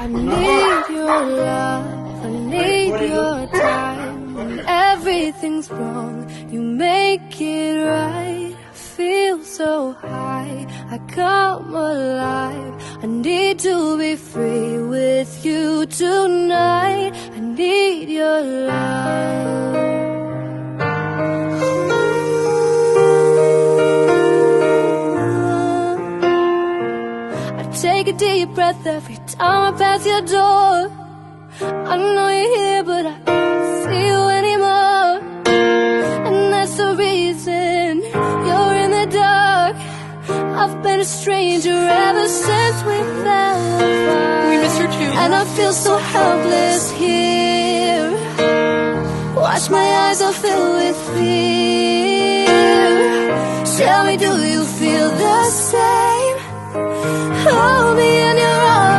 I need your love, I need your time. When everything's wrong, you make it right. I feel so high, I come alive. I need to be free with you tonight. I need your love. Take a deep breath every time I pass your door. I know you're here, but I can't see you anymore. And that's the reason you're in the dark. I've been a stranger ever since we fell apart. We miss her too. And I feel so helpless here. Watch my eyes are filled with fear. Tell me, do you feel the same? Hold me in your arms.